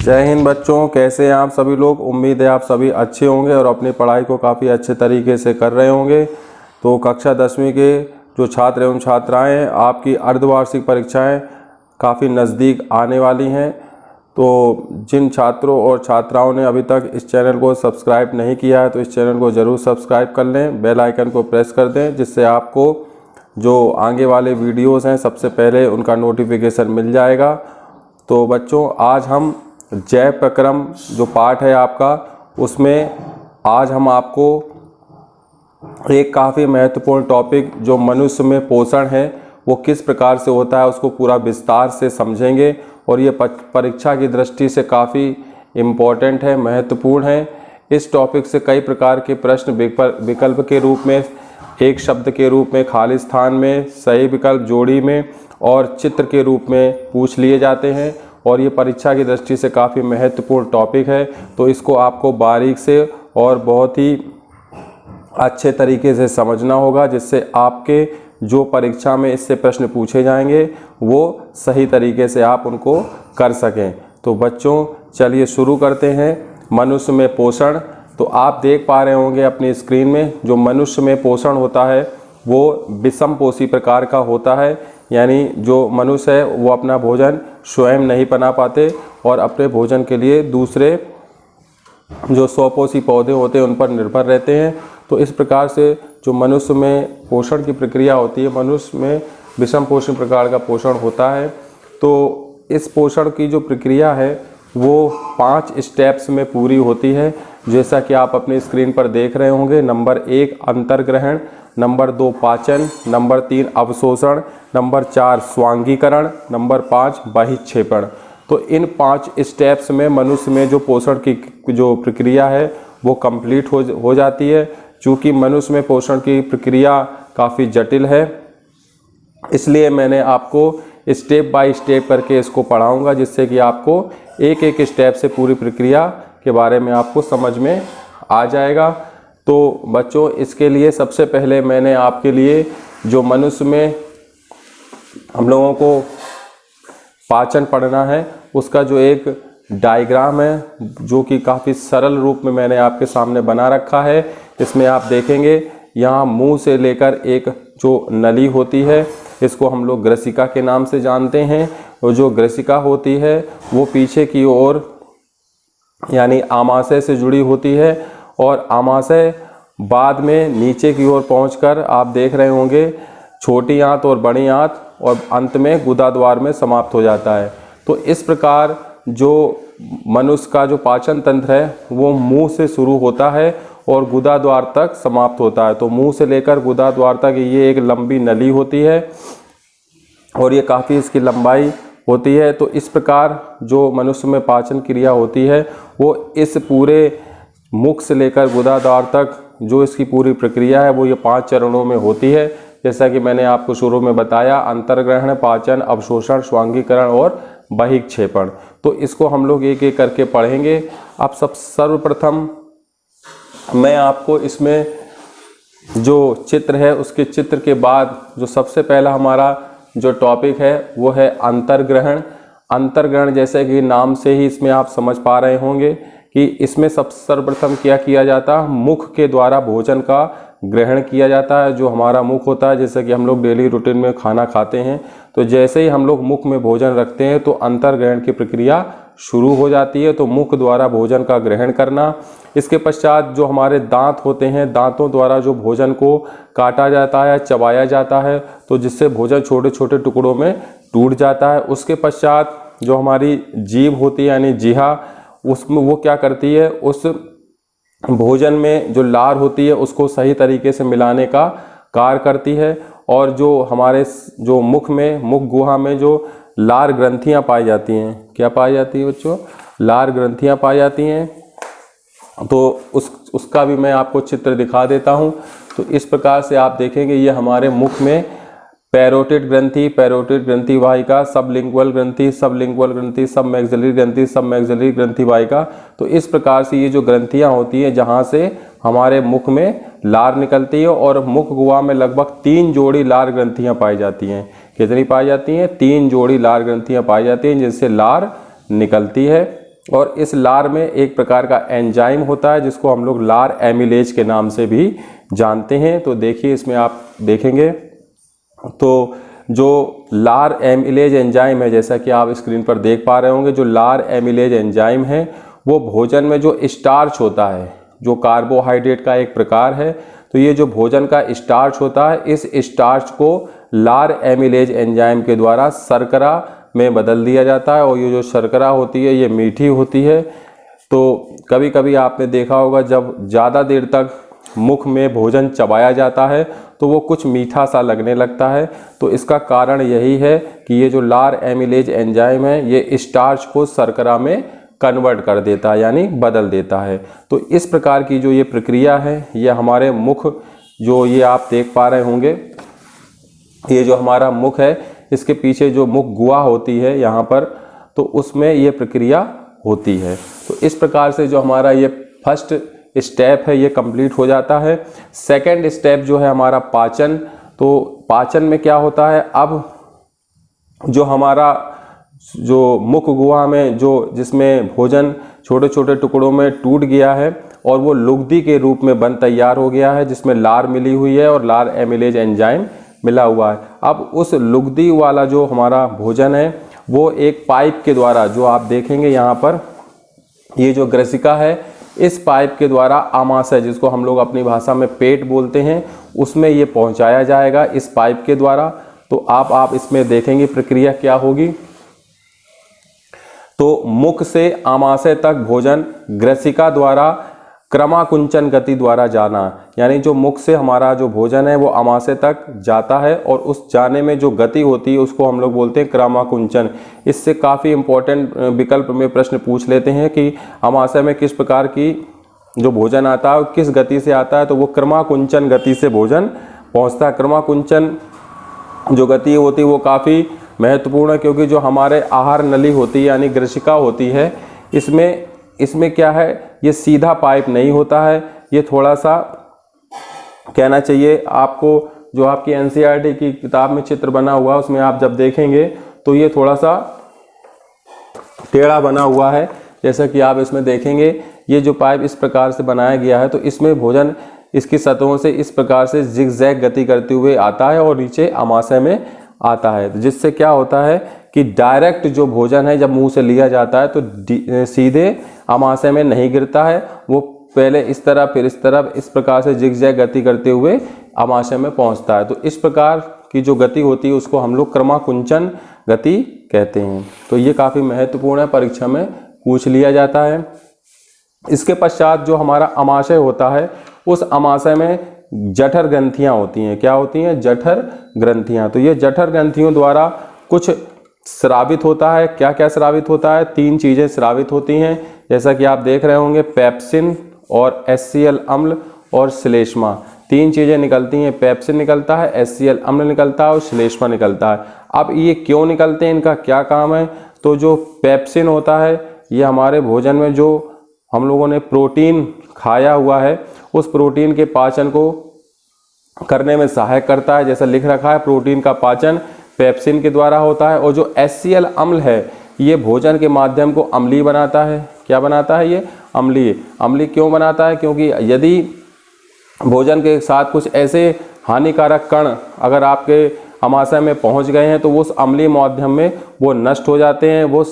जय हिंद बच्चों, कैसे हैं आप सभी लोग। उम्मीद है आप सभी अच्छे होंगे और अपनी पढ़ाई को काफ़ी अच्छे तरीके से कर रहे होंगे। तो कक्षा 10वीं के जो छात्र एवं छात्राएं हैं, आपकी अर्धवार्षिक परीक्षाएं काफ़ी नज़दीक आने वाली हैं। तो जिन छात्रों और छात्राओं ने अभी तक इस चैनल को सब्सक्राइब नहीं किया है तो इस चैनल को ज़रूर सब्सक्राइब कर लें, बेल आइकन को प्रेस कर दें, जिससे आपको जो आगे वाले वीडियोज़ हैं सबसे पहले उनका नोटिफिकेशन मिल जाएगा। तो बच्चों, आज हम जय प्रक्रम जो पाठ है आपका, उसमें आज हम आपको एक काफ़ी महत्वपूर्ण टॉपिक जो मनुष्य में पोषण है वो किस प्रकार से होता है उसको पूरा विस्तार से समझेंगे। और ये परीक्षा की दृष्टि से काफ़ी इम्पोर्टेंट है, महत्वपूर्ण है। इस टॉपिक से कई प्रकार के प्रश्न विकल्प के रूप में, एक शब्द के रूप में, खाली स्थान में, सही विकल्प जोड़ी में और चित्र के रूप में पूछ लिए जाते हैं। और ये परीक्षा की दृष्टि से काफ़ी महत्वपूर्ण टॉपिक है, तो इसको आपको बारीक से और बहुत ही अच्छे तरीके से समझना होगा, जिससे आपके जो परीक्षा में इससे प्रश्न पूछे जाएंगे वो सही तरीके से आप उनको कर सकें। तो बच्चों, चलिए शुरू करते हैं। मनुष्य में पोषण, तो आप देख पा रहे होंगे अपनी स्क्रीन में, जो मनुष्य में पोषण होता है वो विषमपोषी प्रकार का होता है। यानी जो मनुष्य है वो अपना भोजन स्वयं नहीं बना पाते और अपने भोजन के लिए दूसरे जो स्वपोषी पौधे होते हैं उन पर निर्भर रहते हैं। तो इस प्रकार से जो मनुष्य में पोषण की प्रक्रिया होती है, मनुष्य में विषमपोषी प्रकार का पोषण होता है। तो इस पोषण की जो प्रक्रिया है वो 5 स्टेप्स में पूरी होती है, जैसा कि आप अपनी स्क्रीन पर देख रहे होंगे। नंबर 1 अंतर्ग्रहण, नंबर 2 पाचन, नंबर 3 अवशोषण, नंबर 4 स्वांगीकरण, नंबर 5 बहिक्षेपण। तो इन 5 स्टेप्स में मनुष्य में जो पोषण की जो प्रक्रिया है वो कंप्लीट हो जाती है। चूँकि मनुष्य में पोषण की प्रक्रिया काफ़ी जटिल है, इसलिए मैंने आपको स्टेप बाय स्टेप करके इसको पढ़ाऊँगा, जिससे कि आपको एक एक स्टेप से पूरी प्रक्रिया के बारे में आपको समझ में आ जाएगा। तो बच्चों, इसके लिए सबसे पहले मैंने आपके लिए जो मनुष्य में हम लोगों को पाचन पढ़ना है उसका जो एक डायग्राम है, जो कि काफ़ी सरल रूप में मैंने आपके सामने बना रखा है। इसमें आप देखेंगे यहाँ मुंह से लेकर एक जो नली होती है, इसको हम लोग ग्रसिका के नाम से जानते हैं। और जो ग्रसिका होती है वो पीछे की ओर यानी आमाशय से जुड़ी होती है, और आमाशय बाद में नीचे की ओर पहुंचकर आप देख रहे होंगे छोटी आंत और बड़ी आंत, और अंत में गुदाद्वार में समाप्त हो जाता है। तो इस प्रकार जो मनुष्य का जो पाचन तंत्र है वो मुंह से शुरू होता है और गुदाद्वार तक समाप्त होता है। तो मुंह से लेकर गुदाद्वार तक ये एक लंबी नली होती है और ये काफ़ी इसकी लंबाई होती है। तो इस प्रकार जो मनुष्य में पाचन क्रिया होती है वो इस पूरे मुख से लेकर गुदाद्वार तक जो इसकी पूरी प्रक्रिया है वो ये 5 चरणों में होती है। जैसा कि मैंने आपको शुरू में बताया, अंतर्ग्रहण, पाचन, अवशोषण, स्वांगीकरण और बहिक्षेपण। तो इसको हम लोग एक एक करके पढ़ेंगे। अब सर्वप्रथम मैं आपको इसमें जो चित्र है उसके चित्र के बाद जो सबसे पहला हमारा जो टॉपिक है वो है अंतर्ग्रहण। अंतर्ग्रहण, जैसे कि नाम से ही इसमें आप समझ पा रहे होंगे कि इसमें सर्वप्रथम क्या किया जाता है, मुख के द्वारा भोजन का ग्रहण किया जाता है। जो हमारा मुख होता है, जैसे कि हम लोग डेली रूटीन में खाना खाते हैं, तो जैसे ही हम लोग मुख में भोजन रखते हैं तो अंतर्ग्रहण की प्रक्रिया शुरू हो जाती है। तो मुख द्वारा भोजन का ग्रहण करना। इसके पश्चात जो हमारे दांत होते हैं, दांतों द्वारा जो भोजन को काटा जाता है, चबाया जाता है, तो जिससे भोजन छोटे छोटे टुकड़ों में टूट जाता है। उसके पश्चात जो हमारी जीभ होती है यानी जिह्वा, उसमें वो क्या करती है, उस भोजन में जो लार होती है उसको सही तरीके से मिलाने का कार्य करती है। और जो हमारे जो मुख गुहा में जो लार ग्रंथियां पाई जाती हैं, क्या पाई जाती है बच्चों, लार ग्रंथियां पाई जाती हैं। तो उसका भी मैं आपको चित्र दिखा देता हूं। तो इस प्रकार से आप देखेंगे ये हमारे मुख में पैरोटिड ग्रंथि वाहिका, सबलिंगुअल ग्रंथि, सब मैक्सिलरी ग्रंथि, सब मैक्सिलरी ग्रंथि वाहिका। तो इस प्रकार से ये जो ग्रंथियां होती हैं जहां से हमारे मुख में लार निकलती है, और मुख गुहा में लगभग 3 जोड़ी लार ग्रंथियां पाई जाती हैं। कितनी पाई जाती हैं? 3 जोड़ी लार ग्रंथियां पाई जाती हैं जिनसे लार निकलती है। और इस लार में एक प्रकार का एंजाइम होता है जिसको हम लोग लार एमिलेज के नाम से भी जानते हैं। तो देखिए इसमें आप देखेंगे तो जो लार एमिलेज एंजाइम है, जैसा कि आप स्क्रीन पर देख पा रहे होंगे, जो लार एमिलेज एंजाइम है वो भोजन में जो स्टार्च होता है, जो कार्बोहाइड्रेट का एक प्रकार है, तो ये जो भोजन का स्टार्च होता है, इस स्टार्च को लार एमिलेज एंजाइम के द्वारा शर्करा में बदल दिया जाता है। और ये जो शर्करा होती है ये मीठी होती है। तो कभी कभी आपने देखा होगा जब ज़्यादा देर तक मुख में भोजन चबाया जाता है तो वो कुछ मीठा सा लगने लगता है। तो इसका कारण यही है कि ये जो लार एमिलेज एंजाइम है ये स्टार्च को शर्करा में कन्वर्ट कर देता है, यानी बदल देता है। तो इस प्रकार की जो ये प्रक्रिया है ये हमारे मुख, जो ये आप देख पा रहे होंगे, ये जो हमारा मुख है इसके पीछे जो मुख गुहा होती है यहाँ पर, तो उसमें ये प्रक्रिया होती है। तो इस प्रकार से जो हमारा ये फर्स्ट स्टेप है ये कंप्लीट हो जाता है। सेकंड स्टेप जो है हमारा पाचन। तो पाचन में क्या होता है, अब जो हमारा जो मुख गुहा में जो जिसमें भोजन छोटे छोटे टुकड़ों में टूट गया है और वो लुगदी के रूप में बन तैयार हो गया है, जिसमें लार मिली हुई है और लार एमिलेज एंजाइम मिला हुआ है। अब उस लुगदी वाला जो हमारा भोजन है वो एक पाइप के द्वारा, जो आप देखेंगे यहाँ पर, ये जो ग्रसिका है, इस पाइप के द्वारा आमाशय, जिसको हम लोग अपनी भाषा में पेट बोलते हैं, उसमें ये पहुँचाया जाएगा इस पाइप के द्वारा। तो आप इसमें देखेंगे प्रक्रिया क्या होगी। तो मुख से आमाशय तक भोजन ग्रसिका द्वारा क्रमाकुंचन गति द्वारा जाना, यानी जो मुख से हमारा जो भोजन है वो आमाशय तक जाता है और उस जाने में जो गति होती है उसको हम लोग बोलते हैं क्रमाकुंचन। इससे काफ़ी इम्पोर्टेंट विकल्प में प्रश्न पूछ लेते हैं कि आमाशय में किस प्रकार की जो भोजन आता है किस गति से आता है, तो वो क्रमाकुंचन गति से भोजन पहुँचता है। क्रमाकुंचन जो गति होती है वो काफ़ी महत्वपूर्ण है, क्योंकि जो हमारे आहार नली होती है यानी ग्रसिका होती है, इसमें क्या है, ये सीधा पाइप नहीं होता है, ये थोड़ा सा कहना चाहिए आपको, जो आपकी एनसीईआरटी की किताब में चित्र बना हुआ है उसमें आप जब देखेंगे तो ये थोड़ा सा टेढ़ा बना हुआ है। जैसा कि आप इसमें देखेंगे ये जो पाइप इस प्रकार से बनाया गया है, तो इसमें भोजन इसकी सतहों से इस प्रकार से जिगजैग गति करते हुए आता है और नीचे आमाशय में आता है, जिससे क्या होता है कि डायरेक्ट जो भोजन है जब मुंह से लिया जाता है तो सीधे आमाशय में नहीं गिरता है, वो पहले इस तरफ फिर इस तरफ इस प्रकार से जिगजैग गति करते हुए आमाशय में पहुंचता है। तो इस प्रकार की जो गति होती है उसको हम लोग क्रमाकुंचन गति कहते हैं। तो ये काफ़ी महत्वपूर्ण है, परीक्षा में पूछ लिया जाता है। इसके पश्चात जो हमारा आमाशय होता है, उस आमाशय में जठर ग्रंथियाँ होती हैं। क्या होती हैं? जठर ग्रंथियाँ। तो ये जठर ग्रंथियों द्वारा कुछ स्रावित होता है। क्या क्या स्रावित होता है? 3 चीज़ें स्रावित होती हैं, जैसा कि आप देख रहे होंगे, पेप्सिन और HCl अम्ल और श्लेष्मा। 3 चीज़ें निकलती हैं, पेप्सिन निकलता है, HCl अम्ल निकलता है और श्लेष्मा निकलता है। अब ये क्यों निकलते हैं, इनका क्या काम है? तो जो पेप्सिन होता है ये हमारे भोजन में जो हम लोगों ने प्रोटीन खाया हुआ है उस प्रोटीन के पाचन को करने में सहायक करता है। जैसा लिख रखा है, प्रोटीन का पाचन पेप्सिन के द्वारा होता है। और जो HCl अम्ल है ये भोजन के माध्यम को अम्लीय बनाता है। क्या बनाता है? ये अम्लीय। अम्लीय क्यों बनाता है? क्योंकि यदि भोजन के साथ कुछ ऐसे हानिकारक कण अगर आपके आमाशय में पहुंच गए हैं तो वो उस अम्लीय माध्यम में वो नष्ट हो जाते हैं, वो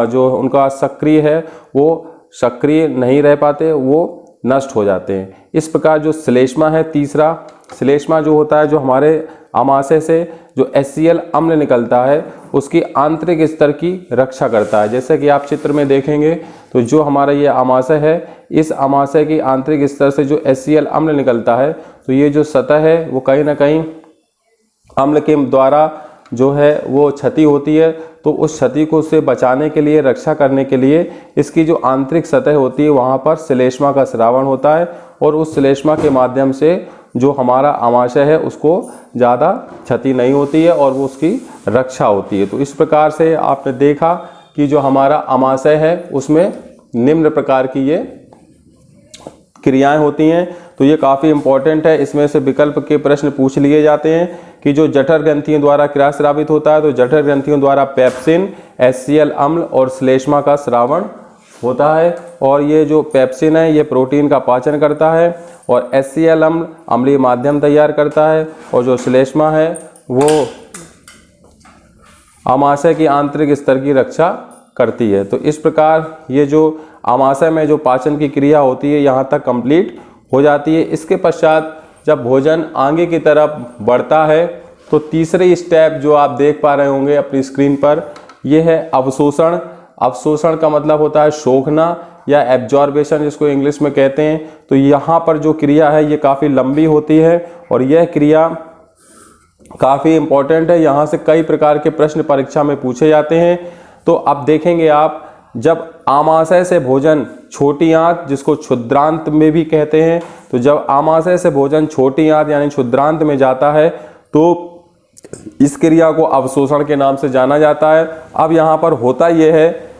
जो उनका सक्रिय है वो सक्रिय नहीं रह पाते, वो नष्ट हो जाते हैं। इस प्रकार जो श्लेष्मा है, तीसरा श्लेष्मा जो होता है, जो हमारे आमाशय से जो HCl अम्ल निकलता है उसकी आंतरिक स्तर की रक्षा करता है। जैसे कि आप चित्र में देखेंगे तो जो हमारा ये आमाशय है, इस आमाशय की आंतरिक स्तर से जो HCl अम्ल निकलता है तो ये जो सतह है वो कहीं ना कहीं अम्ल के द्वारा जो है वो क्षति होती है। तो उस क्षति को से बचाने के लिए, रक्षा करने के लिए इसकी जो आंतरिक सतह होती है वहाँ पर श्लेष्मा का स्रावण होता है और उस श्लेष्मा के माध्यम से जो हमारा आमाशय है उसको ज़्यादा क्षति नहीं होती है और वो उसकी रक्षा होती है। तो इस प्रकार से आपने देखा कि जो हमारा आमाशय है उसमें निम्न प्रकार की ये क्रियाएं होती हैं। तो ये काफ़ी इंपॉर्टेंट है, इसमें से विकल्प के प्रश्न पूछ लिए जाते हैं कि जो जठर ग्रंथियों द्वारा क्या स्रावित होता है, तो जठर ग्रंथियों द्वारा पेप्सिन, HCl अम्ल और श्लेष्मा का स्रावण होता है और ये जो पेप्सिन है ये प्रोटीन का पाचन करता है और HCl अम्ल अम्लीय माध्यम तैयार करता है और जो श्लेष्मा है वो आमाशय की आंतरिक स्तर की रक्षा करती है। तो इस प्रकार ये जो आमाशय में जो पाचन की क्रिया होती है यहाँ तक कंप्लीट हो जाती है। इसके पश्चात जब भोजन आगे की तरफ बढ़ता है तो तीसरी स्टेप जो आप देख पा रहे होंगे अपनी स्क्रीन पर, ये है अवशोषण। अवशोषण का मतलब होता है सोखना या एब्जॉर्बेशन जिसको इंग्लिश में कहते हैं। तो यहाँ पर जो क्रिया है ये काफ़ी लंबी होती है और यह क्रिया काफ़ी इम्पोर्टेंट है। यहाँ से कई प्रकार के प्रश्न परीक्षा में पूछे जाते हैं। तो अब देखेंगे आप, जब आमाशय से भोजन छोटी आंत जिसको क्षुद्रांत में भी कहते हैं, तो जब आमाशय से भोजन छोटी आंत यानी क्षुद्रांत में जाता है तो इस क्रिया को अवशोषण के नाम से जाना जाता है। अब यहाँ पर होता यह है,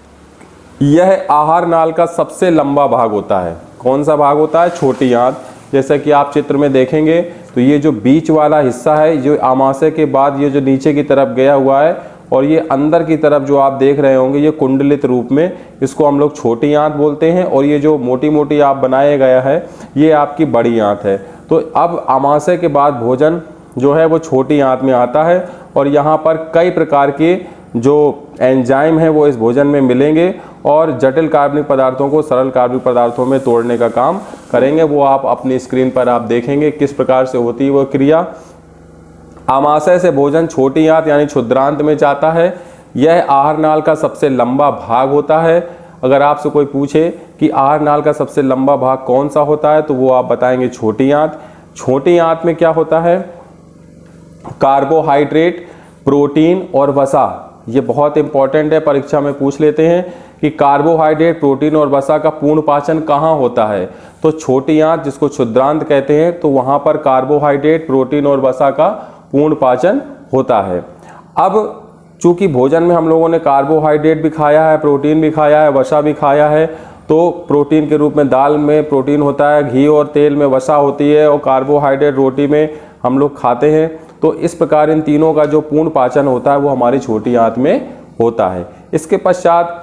यह आहार नाल का सबसे लंबा भाग होता है। कौन सा भाग होता है? छोटी आंत। जैसा कि आप चित्र में देखेंगे तो ये जो बीच वाला हिस्सा है जो आमाशय के बाद ये जो नीचे की तरफ गया हुआ है और ये अंदर की तरफ जो आप देख रहे होंगे ये कुंडलित रूप में, इसको हम लोग छोटी आंत बोलते हैं। और ये जो मोटी मोटी आप बनाया गया है ये आपकी बड़ी आंत है। तो अब आमाशय के बाद भोजन जो है वो छोटी आंत में आता है और यहाँ पर कई प्रकार के जो एंजाइम है वो इस भोजन में मिलेंगे और जटिल कार्बनिक पदार्थों को सरल कार्बनिक पदार्थों में तोड़ने का काम करेंगे। वो आप अपनी स्क्रीन पर आप देखेंगे किस प्रकार से होती है वो क्रिया। आमाशय से भोजन छोटी आंत यानी क्षुद्रांत में जाता है। यह आहार नाल का सबसे लंबा भाग होता है। अगर आपसे कोई पूछे कि आहार नाल का सबसे लंबा भाग कौन सा होता है तो वो आप बताएंगे छोटी आंत। छोटी आंत में क्या होता है? कार्बोहाइड्रेट, प्रोटीन और वसा। ये बहुत इंपॉर्टेंट है, परीक्षा में पूछ लेते हैं कि कार्बोहाइड्रेट, प्रोटीन और वसा का पूर्ण पाचन कहाँ होता है। तो छोटी आंत जिसको क्षुद्रांत कहते हैं तो वहाँ पर कार्बोहाइड्रेट, प्रोटीन और वसा का पूर्ण पाचन होता है। अब चूंकि भोजन में हम लोगों ने कार्बोहाइड्रेट भी खाया है, प्रोटीन भी खाया है, वसा भी खाया है, तो प्रोटीन के रूप में दाल में प्रोटीन होता है, घी और तेल में वसा होती है और कार्बोहाइड्रेट रोटी में हम लोग खाते हैं। तो इस प्रकार इन तीनों का जो पूर्ण पाचन होता है वो हमारी छोटी आंत में होता है। इसके पश्चात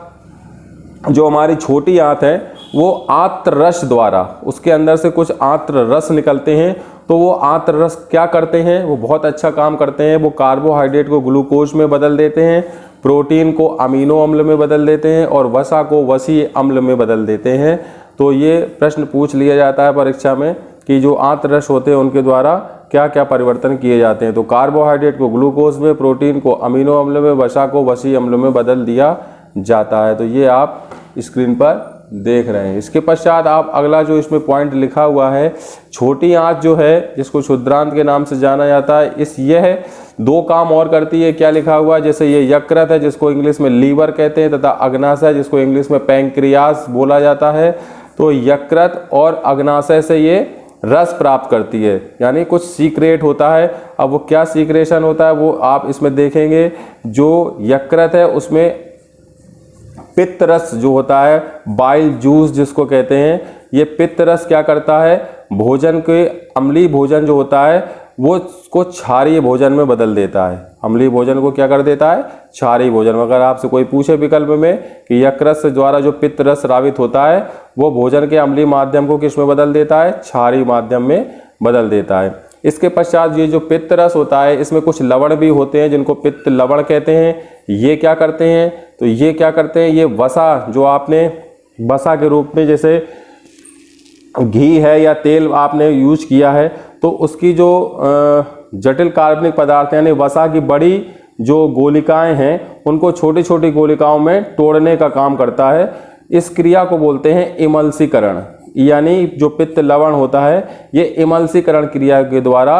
जो हमारी छोटी आंत है वो आंत्र रस द्वारा, उसके अंदर से कुछ आंत्र रस निकलते हैं। तो वो आंत्र रस क्या करते हैं? वो बहुत अच्छा काम करते हैं। वो कार्बोहाइड्रेट को ग्लूकोज में बदल देते हैं, प्रोटीन को अमीनो अम्ल में बदल देते हैं और वसा को वसीय अम्ल में बदल देते हैं। तो ये प्रश्न पूछ लिया जाता है परीक्षा में कि जो आंत्र रस होते हैं उनके द्वारा क्या क्या परिवर्तन किए जाते हैं। तो कार्बोहाइड्रेट को ग्लूकोज में, प्रोटीन को अमीनो अम्ल में, वसा को वसीय अम्ल में बदल दिया जाता है। तो ये आप स्क्रीन पर देख रहे हैं। इसके पश्चात आप अगला जो इसमें पॉइंट लिखा हुआ है, छोटी आंत जो है जिसको क्षुद्रांत के नाम से जाना जाता है, यह दो काम और करती है। क्या लिखा हुआ है? जैसे ये यकृत है जिसको इंग्लिश में लीवर कहते हैं तथा अग्नाशय जिसको इंग्लिश में पैंक्रियास बोला जाता है। तो यकृत और अग्नाशय से ये रस प्राप्त करती है, यानी कुछ सीक्रेट होता है। अब वो क्या सीक्रेशन होता है वो आप इसमें देखेंगे। जो यकृत है उसमें पित्त रस जो होता है, बाइल जूस जिसको कहते हैं, ये पित्त रस क्या करता है? भोजन के अम्लीय भोजन जो होता है वो उसको क्षारीय भोजन में बदल देता है। अम्लीय भोजन को क्या कर देता है? क्षारीय भोजन। अगर आपसे कोई पूछे विकल्प में कि यकृत से द्वारा जो पित्त रस स्रावित होता है वो भोजन के अम्लीय माध्यम को किस में बदल देता है? क्षारीय माध्यम में बदल देता है। इसके पश्चात ये जो पित्त रस होता है इसमें कुछ लवण भी होते हैं जिनको पित्त लवण कहते हैं। ये क्या करते हैं? तो ये क्या करते हैं? ये वसा जो आपने वसा के रूप में जैसे घी है या तेल आपने यूज किया है तो उसकी जो जटिल कार्बनिक पदार्थ यानी वसा की बड़ी जो गोलिकाएं हैं उनको छोटी छोटी गोलिकाओं में तोड़ने का काम करता है। इस क्रिया को बोलते हैं इमल्सीकरण, यानी जो पित्त लवण होता है ये इमल्सीकरण क्रिया के द्वारा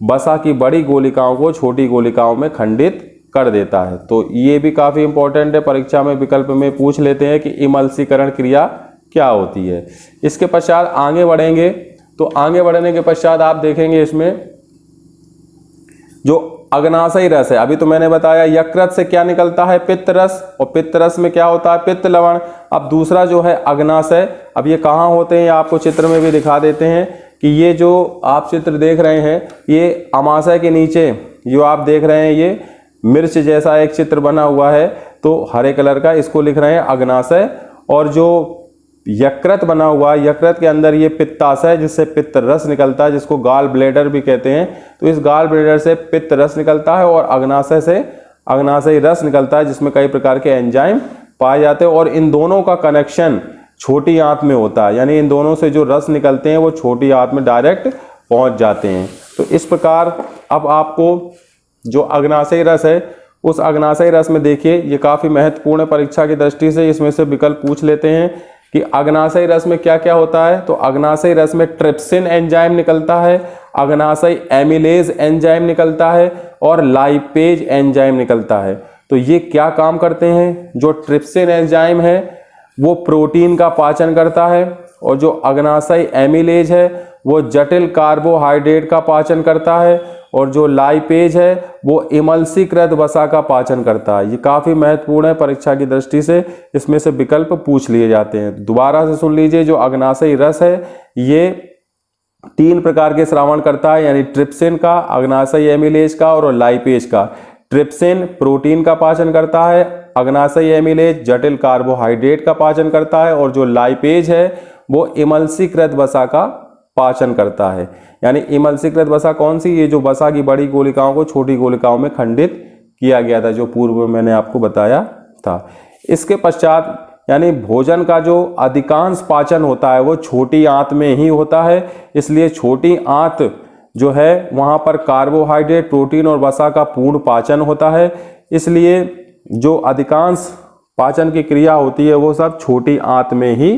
वसा की बड़ी गोलिकाओं को छोटी गोलिकाओं में खंडित कर देता है। तो ये भी काफ़ी इंपॉर्टेंट है, परीक्षा में विकल्प में पूछ लेते हैं कि इमल्सीकरण क्रिया क्या होती है। इसके पश्चात आगे बढ़ेंगे तो आगे बढ़ने के पश्चात आप देखेंगे इसमें जो अग्नाशयी रस है, अभी तो मैंने बताया यकृत से क्या निकलता है? पित्त रस, और पित्त रस में क्या होता है? पित्त लवण। अब दूसरा जो है अग्नाशय, अब ये कहाँ होते हैं आपको चित्र में भी दिखा देते हैं कि ये जो आप चित्र देख रहे हैं ये अमाशय के नीचे जो आप देख रहे हैं ये मिर्च जैसा एक चित्र बना हुआ है, तो हरे कलर का, इसको लिख रहे हैं अग्नाशय। और जो यकृत बना हुआ है, यकृत के अंदर ये पित्ताशय जिससे पित्त रस निकलता है, जिसको गाल ब्लेडर भी कहते हैं। तो इस गाल ब्लेडर से पित्त रस निकलता है और अग्नाशय से अग्नाशयी रस निकलता है, जिसमें कई प्रकार के एंजाइम पाए जाते हैं। और इन दोनों का कनेक्शन छोटी आंत में होता है, यानी इन दोनों से जो रस निकलते हैं वो छोटी आंत में डायरेक्ट पहुंच जाते हैं। तो इस प्रकार अब आपको जो अग्नाशयी रस है, उस अग्नाशयी रस में देखिए, ये काफ़ी महत्वपूर्ण परीक्षा की दृष्टि से इसमें से विकल्प पूछ लेते हैं कि अग्नाशयी रस में क्या क्या होता है। तो अग्नाशयी रस में ट्रिप्सिन एंजाइम निकलता है, अग्नाशयी एमिलेज एंजाइम निकलता है और लाइपेज एंजाइम निकलता है। तो ये क्या काम करते हैं? जो ट्रिप्सिन एंजाइम है वो प्रोटीन का पाचन करता है, और जो अग्नाशयी एमिलेज है वो जटिल कार्बोहाइड्रेट का पाचन करता है, और जो लाइपेज है वो इमल्सीकृत वसा का पाचन करता है। ये काफ़ी महत्वपूर्ण है परीक्षा की दृष्टि से, इसमें से विकल्प पूछ लिए जाते हैं। दोबारा से सुन लीजिए, जो अग्नाशयी रस है ये 3 प्रकार के श्रावण करता है, यानी ट्रिप्सिन का, अग्नाशयी एमिलेज का और लाइपेज का। ट्रिप्सिन प्रोटीन का पाचन करता है, अग्नाशयी एमिलेज जटिल कार्बोहाइड्रेट का पाचन करता है, और जो लाइपेज है वो इमल्सीकृत वसा का पाचन करता है। यानी इमल्सीकृत वसा कौन सी? ये जो वसा की बड़ी कोशिकाओं को छोटी कोशिकाओं में खंडित किया गया था, जो पूर्व में मैंने आपको बताया था। इसके पश्चात यानी भोजन का जो अधिकांश पाचन होता है वो छोटी आंत में ही होता है, इसलिए छोटी आंत जो है वहाँ पर कार्बोहाइड्रेट, प्रोटीन और वसा का पूर्ण पाचन होता है। इसलिए जो अधिकांश पाचन की क्रिया होती है वो सब छोटी आंत में ही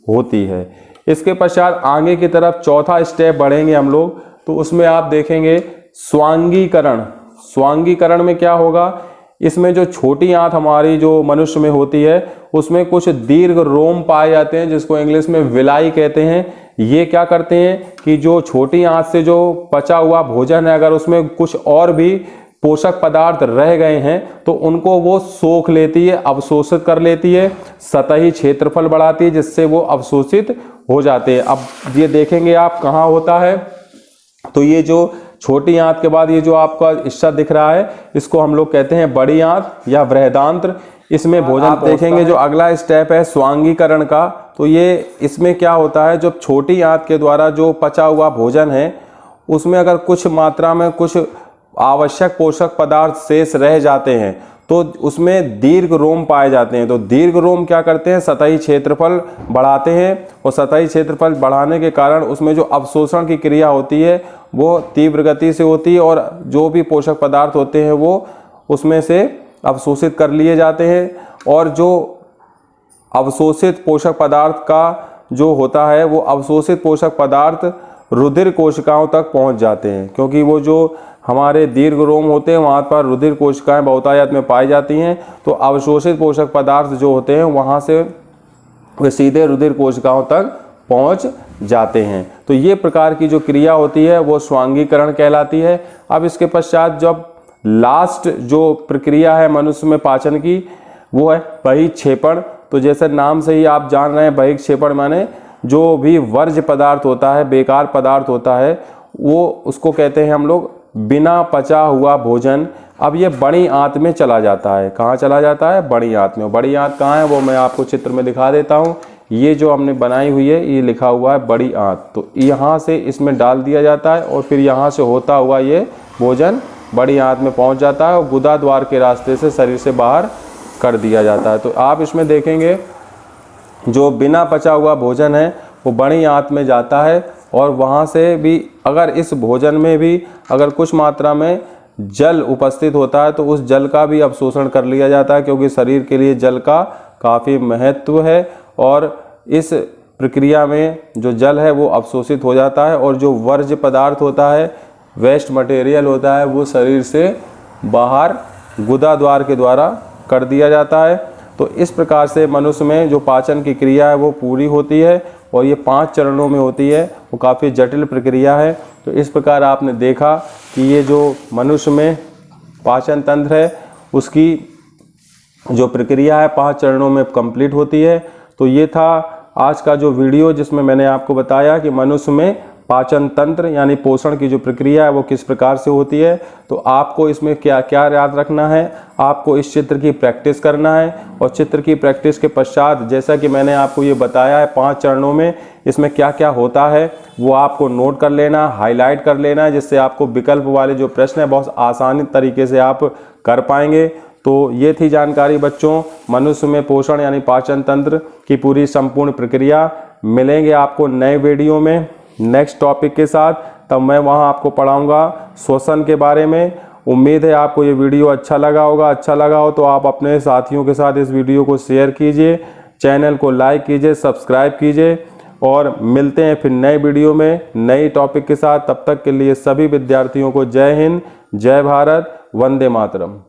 होती है। इसके पश्चात आगे की तरफ चौथा स्टेप बढ़ेंगे हम लोग, तो उसमें आप देखेंगे स्वांगीकरण। स्वांगीकरण में क्या होगा? इसमें जो छोटी आंत हमारी जो मनुष्य में होती है उसमें कुछ दीर्घ रोम पाए जाते हैं, जिसको इंग्लिश में विलाई कहते हैं। ये क्या करते हैं कि जो छोटी आंत से जो पचा हुआ भोजन है, अगर उसमें कुछ और भी पोषक पदार्थ रह गए हैं तो उनको वो सोख लेती है, अवशोषित कर लेती है, सतही क्षेत्रफल बढ़ाती है, जिससे वो अवशोषित हो जाते हैं। अब ये देखेंगे आप कहाँ होता है, तो ये जो छोटी आंत के बाद ये जो आपका हिस्सा दिख रहा है इसको हम लोग कहते हैं बड़ी आंत या बृहदांत्र। इसमें भोजन आप देखेंगे जो अगला स्टेप है स्वांगीकरण का, तो ये इसमें क्या होता है, जब छोटी आंत के द्वारा जो पचा हुआ भोजन है उसमें अगर कुछ मात्रा में कुछ आवश्यक पोषक पदार्थ शेष रह जाते हैं तो उसमें दीर्घ रोम पाए जाते हैं। तो दीर्घ रोम क्या करते हैं? सतही क्षेत्रफल बढ़ाते हैं, और सतही क्षेत्रफल बढ़ाने के कारण उसमें जो अवशोषण की क्रिया होती है वो तीव्र गति से होती है, और जो भी पोषक पदार्थ होते हैं वो उसमें से अवशोषित कर लिए जाते हैं। और जो अवशोषित पोषक पदार्थ का जो होता है वो अवशोषित पोषक पदार्थ रुधिर कोशिकाओं तक पहुंच जाते हैं, क्योंकि वो जो हमारे दीर्घ रोम होते हैं वहाँ पर रुधिर कोशिकाएं बहुतायत में पाई जाती हैं। तो अवशोषित पोषक पदार्थ जो होते हैं वहाँ से वे सीधे रुधिर कोशिकाओं तक पहुँच जाते हैं। तो ये प्रकार की जो क्रिया होती है वो स्वांगीकरण कहलाती है। अब इसके पश्चात जब लास्ट जो प्रक्रिया है मनुष्य में पाचन की वो है बहिक्षेपण। तो जैसे नाम से ही आप जान रहे हैं, बहिक्षेपण माने जो भी वर्ज्य पदार्थ होता है, बेकार पदार्थ होता है, वो उसको कहते हैं हम लोग बिना पचा हुआ भोजन। अब ये बड़ी आंत में चला जाता है। कहाँ चला जाता है? बड़ी आंत में। बड़ी आंत कहाँ है वो मैं आपको चित्र में दिखा देता हूँ। ये जो हमने बनाई हुई है ये लिखा हुआ है बड़ी आंत। तो यहाँ से इसमें डाल दिया जाता है और फिर यहाँ से होता हुआ ये भोजन बड़ी आंत में पहुँच जाता है और गुदा द्वार के रास्ते से शरीर से बाहर कर दिया जाता है। तो आप इसमें देखेंगे जो बिना पचा हुआ भोजन है वो बड़ी आंत में जाता है, और वहाँ से भी अगर इस भोजन में भी अगर कुछ मात्रा में जल उपस्थित होता है तो उस जल का भी अवशोषण कर लिया जाता है, क्योंकि शरीर के लिए जल का काफ़ी महत्व है। और इस प्रक्रिया में जो जल है वो अवशोषित हो जाता है, और जो वर्ज्य पदार्थ होता है, वेस्ट मटेरियल होता है, वो शरीर से बाहर गुदा द्वार के द्वारा कर दिया जाता है। तो इस प्रकार से मनुष्य में जो पाचन की क्रिया है वो पूरी होती है, और ये 5 चरणों में होती है। वो काफ़ी जटिल प्रक्रिया है। तो इस प्रकार आपने देखा कि ये जो मनुष्य में पाचन तंत्र है उसकी जो प्रक्रिया है 5 चरणों में कंप्लीट होती है। तो ये था आज का जो वीडियो जिसमें मैंने आपको बताया कि मनुष्य में पाचन तंत्र यानी पोषण की जो प्रक्रिया है वो किस प्रकार से होती है। तो आपको इसमें क्या क्या याद रखना है, आपको इस चित्र की प्रैक्टिस करना है और चित्र की प्रैक्टिस के पश्चात जैसा कि मैंने आपको ये बताया है 5 चरणों में इसमें क्या क्या होता है वो आपको नोट कर लेना, हाईलाइट कर लेना है, जिससे आपको विकल्प वाले जो प्रश्न है बहुत आसानी तरीके से आप कर पाएंगे। तो ये थी जानकारी बच्चों मनुष्य में पोषण यानी पाचन तंत्र की पूरी संपूर्ण प्रक्रिया। मिलेंगे आपको नए वीडियो में नेक्स्ट टॉपिक के साथ, तब मैं वहाँ आपको पढ़ाऊँगा श्वसन के बारे में। उम्मीद है आपको ये वीडियो अच्छा लगा होगा। अच्छा लगा हो तो आप अपने साथियों के साथ इस वीडियो को शेयर कीजिए, चैनल को लाइक कीजिए, सब्सक्राइब कीजिए और मिलते हैं फिर नए वीडियो में नई टॉपिक के साथ। तब तक के लिए सभी विद्यार्थियों को जय हिंद, जय भारत, वंदे मातरम।